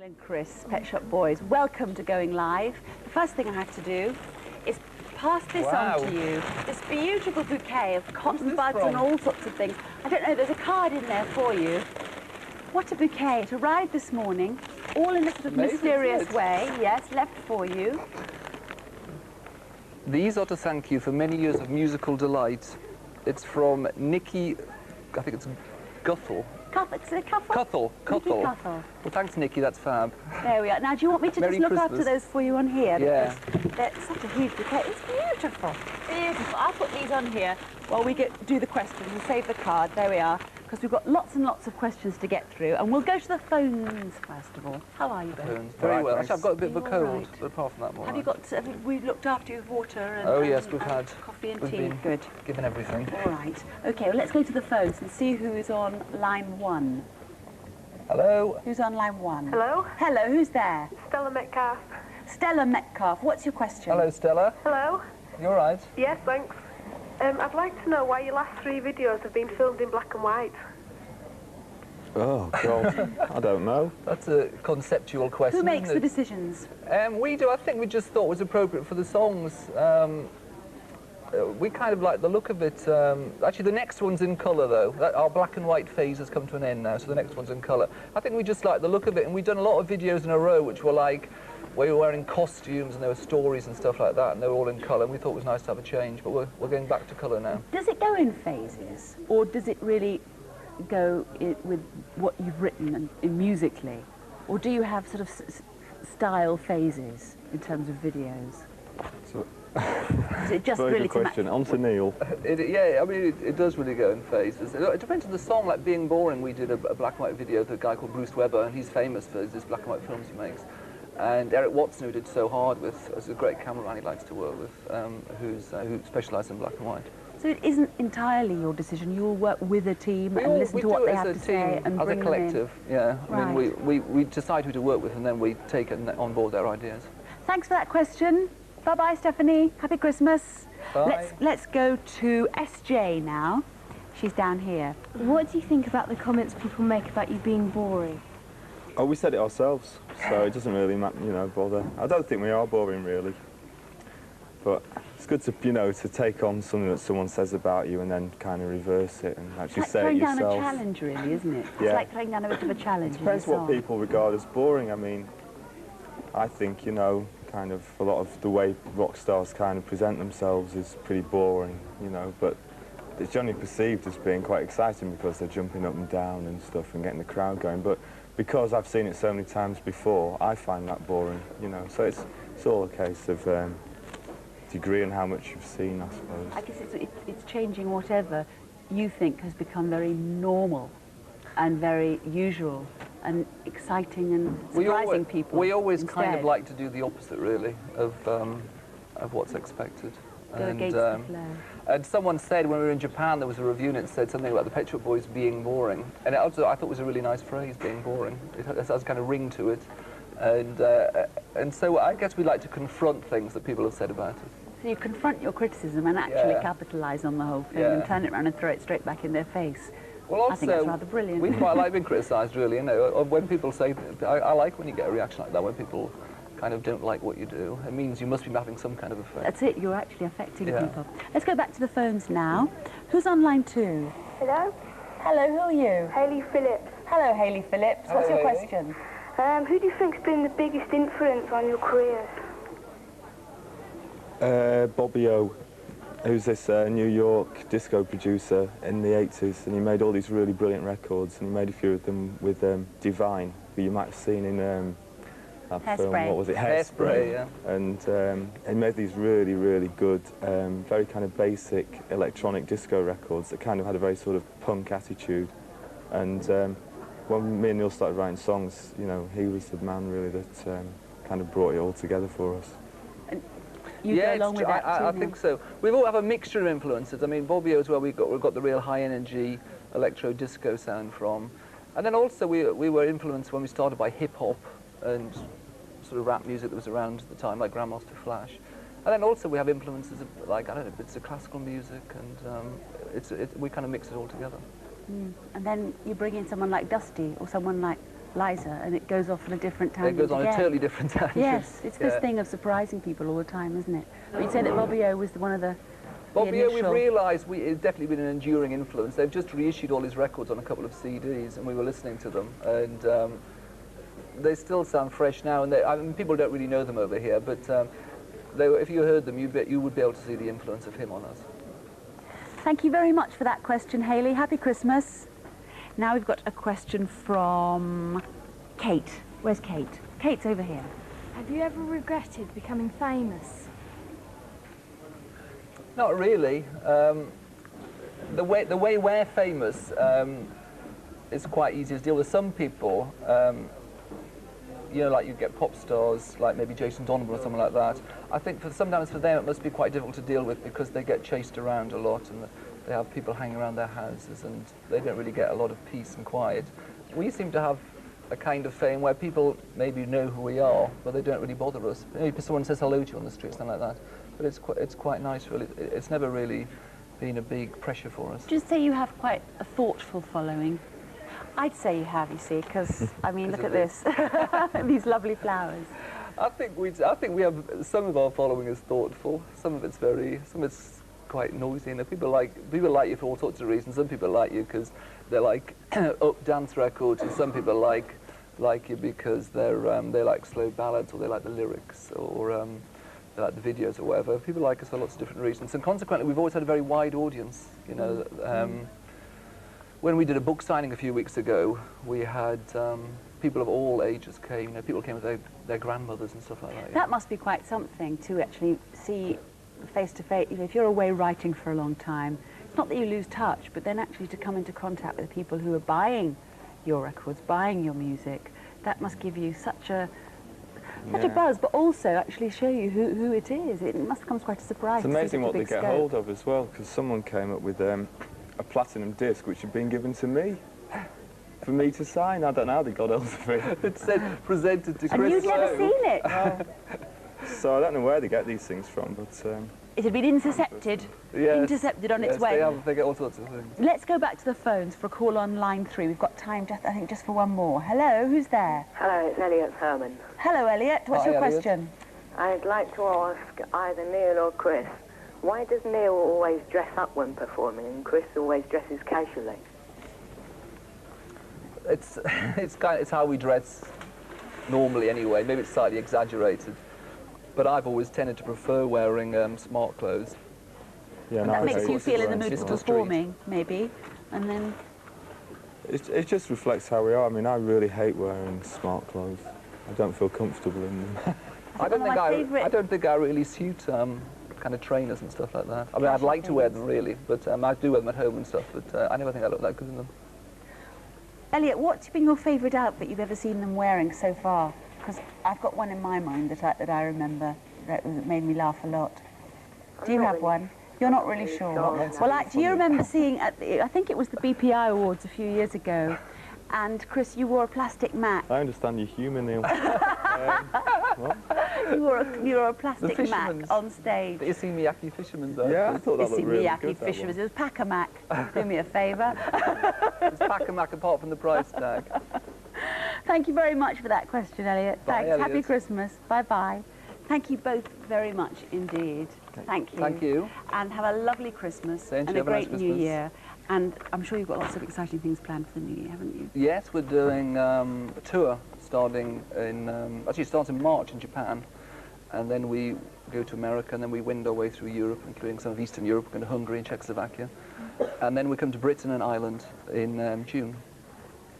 And Chris, Pet Shop Boys, welcome to Going Live. The first thing I have to do is pass this on to you. This beautiful bouquet of cotton buds and all sorts of things. I don't know, there's a card in there for you. What a bouquet. It arrived this morning, all in a sort of mysterious way. Yes, left for you. These are to thank you for many years of musical delight. It's from Nikki, I think it's Guthel. Cuthell. Well, thanks, Nikki, that's fab. There we are. Now, do you want me to just look after those for you on here? Yeah. They're such a huge bouquet. It's beautiful. Beautiful. I'll put these on here while we do the questions and save the card. There we are. Because we've got lots and lots of questions to get through. And we'll go to the phones first of all. How are you both? Very well. Actually, I've got a bit of a cold, but apart from that, more. Have you got, we looked after you with water and oh, yes, we've had coffee and tea. Good. Given everything. All right. OK, well, let's go to the phones and see who is on line 1. Hello. Who's on line 1? Hello. Hello, who's there? Stella Metcalf. Stella Metcalf. What's your question? Hello, Stella. Hello. You all right? Yes, thanks. I'd like to know why your last 3 videos have been filmed in black and white. Oh, God, I don't know. That's a conceptual question. Who makes the decisions? We do. I think we just thought it was appropriate for the songs. We kind of like the look of it. Actually, the next one's in colour, though. Our black and white phase has come to an end now, so the next one's in colour. I think we just like the look of it, and we've done a lot of videos in a row which were like, where we were wearing costumes and there were stories and stuff like that, and they were all in colour, and we thought it was nice to have a change, but we're going back to colour now. Does it go in phases, or does it really go with what you've written and musically, or do you have sort of style phases in terms of videos? So, is it just very really good question. On to Neil. Yeah, I mean, it does really go in phases. It depends on the song. Like Being Boring, we did a black and white video with a guy called Bruce Weber, and he's famous for his black and white films he makes. And Eric Watson, who did So Hard with, is a great cameraman he likes to work with, who specialises in black and white. So it isn't entirely your decision. You'll work with a team and listen to what they have to say and bring them in. As a collective, yeah. Right. I mean, we decide who to work with, and then we take on board their ideas. Thanks for that question. Bye-bye, Stephanie. Happy Christmas. Bye. Let's go to SJ now. She's down here. What do you think about the comments people make about you being boring? Oh, we said it ourselves, so it doesn't really, bother. I don't think we are boring, really. But it's good to, to take on something that someone says about you and then kind of reverse it and actually say it yourself. It's like throwing down a challenge, really, isn't it? Yeah. It's like throwing down a bit of a challenge. It depends what people regard as boring. I mean, I think, kind of a lot of the way rock stars kind of present themselves is pretty boring, but it's generally perceived as being quite exciting because they're jumping up and down and stuff and getting the crowd going. But because I've seen it so many times before, I find that boring, So it's all a case of degree and how much you've seen, I suppose. I guess it's changing whatever you think has become very normal and very usual and exciting and surprising people. We always kind of like to do the opposite, really, of what's expected. Go against the flow. And someone said when we were in Japan, there was a review and it said something about the Pet Shop Boys being boring. And I thought it was a really nice phrase, being boring. It has a kind of ring to it. And so I guess we like to confront things that people have said about us. So you confront your criticism and actually capitalise on the whole thing and turn it around and throw it straight back in their face. Well, also, I think that's rather brilliant. We quite like being criticised, really. When people say, I like when you get a reaction like that, when people kind of don't like what you do. It means you must be having some kind of effect. That's it, you're actually affecting people. Let's go back to the phones now. Who's on line 2? Hello. Hello, who are you? Hayley Phillips. Hello, Hayley Phillips. What's your question? Who do you think's been the biggest influence on your careers? Bobby O, who's this New York disco producer in the 80s, and he made all these really brilliant records, and he made a few of them with Divine, who you might have seen in that film, what was it? Hairspray, yeah. And he made these really, really good, very kind of basic electronic disco records that kind of had a very sort of punk attitude. And when me and Neil started writing songs, he was the man really that kind of brought it all together for us. You go along with that too, I think so. We all have a mixture of influences. I mean, Bobby O is where we've got the real high energy electro disco sound from. And then also we were influenced when we started by hip hop and sort of rap music that was around at the time, like Grandmaster Flash. And then also we have influences of, like, I don't know, bits of classical music, and we kind of mix it all together. And then you bring in someone like Dusty or someone like Liza, and it goes off on a different tangent It goes on again. a totally different tangent. Yes, it's this Yeah. thing of surprising people all the time, isn't it? But you'd say that Robbie O was one of the Bobby O, we've initial... realised it's definitely been an enduring influence. They've just reissued all his records on a couple of CDs, and we were listening to them, and they still sound fresh now. And I mean, people don't really know them over here, but if you heard them, you would be able to see the influence of him on us. Thank you very much for that question, Hayley. Happy Christmas. Now we've got a question from Kate. Where's Kate? Kate's over here. Have you ever regretted becoming famous? Not really. The way we're famous is quite easy to deal with. Some people, you know, like you get pop stars, like maybe Jason Donovan or something like that. I think sometimes for them it must be quite difficult to deal with because they get chased around a lot and they have people hanging around their houses and they don't really get a lot of peace and quiet. We seem to have a kind of fame where people maybe know who we are, but they don't really bother us. Maybe someone says hello to you on the street, something like that. But it's quite nice, really. It's never really been a big pressure for us. Just say you have quite a thoughtful following. I'd say you have, you see, because, I mean, look at this. These lovely flowers. I think we have some of our following is thoughtful. Some of it's quite noisy. You know, people like you for all sorts of reasons. Some people like you because they're like up dance records, and some people like you because they like slow ballads or they like the lyrics or they like the videos or whatever. People like us for lots of different reasons, and consequently, we've always had a very wide audience. You know. When we did a book signing a few weeks ago, we had people of all ages came. You know, people came with their grandmothers and stuff like that. That must be quite something to actually see face to face. You know, if you're away writing for a long time, it's not that you lose touch, but then actually to come into contact with people who are buying your records, buying your music, that must give you such a buzz, but also actually show you who it is. It must come as quite a surprise. It's amazing what they get get hold of as well, because someone came up with a platinum disc which had been given to me for me to sign. I don't know how they got hold of it. It said presented to Chris. And you'd never seen it. So I don't know where they get these things from, but It had been intercepted. Yes. Intercepted on its Yes, way. they get all sorts of things. Let's go back to the phones for a call on line 3. We've got time, I think, just for one more. Hello, who's there? Hello, it's Elliot Herman. Hello, Elliot. What's Hi, your Elliot. question? I'd like to ask either Neil or Chris, why does Neil always dress up when performing and Chris always dresses casually? It's how we dress normally anyway. Maybe it's slightly exaggerated, but I've always tended to prefer wearing smart clothes. yeah, And no, that I makes hate you feel in the mood It's for the street. performing, maybe, and then... It just reflects how we are. I mean, I really hate wearing smart clothes. I don't feel comfortable in them. I don't One of my think favourite- I don't think I really suit kind of trainers and stuff like that. I mean, I'd Casual like to wear things. them really, but I do wear them at home and stuff. But I never think I look that good in them. Elliot, what's been your favourite outfit you've ever seen them wearing so far? Because I've got one in my mind that I remember that made me laugh a lot. Do you not have really- one? You're not really really sure. sure, Well, no. do you remember seeing at I think it was the BPI Awards a few years ago, and Chris, you wore a plastic Mac. I understand you're human, Neil. You wore a plastic Mac fisherman's. on stage. But you see Miyake Fisherman's Yeah, I thought that It's looked the really Miyake good. That Fisherman's. one. It was Packer Mac. Do me a favour. It's Pack-a-Mac apart from the price tag. Thank you very much for that question, Elliot. Bye, Thanks. Happy Elliot. Christmas. Bye-bye. Thank you both very much indeed. Thank you. Thank you. And have a lovely Christmas Same to and you. a Have a nice great New Christmas. Year. And I'm sure you've got lots of exciting things planned for the New Year, haven't you? Yes, we're doing a tour starting in actually it starts in March in Japan, and then we go to America, and then we wind our way through Europe, including some of Eastern Europe, we're going to Hungary and Czechoslovakia, and then we come to Britain and Ireland in June.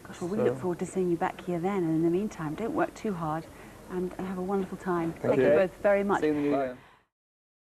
Gosh, well, we look forward to seeing you back here then. And in the meantime, don't work too hard and have a wonderful time. Thank you Okay. both very much. See you in the New Year.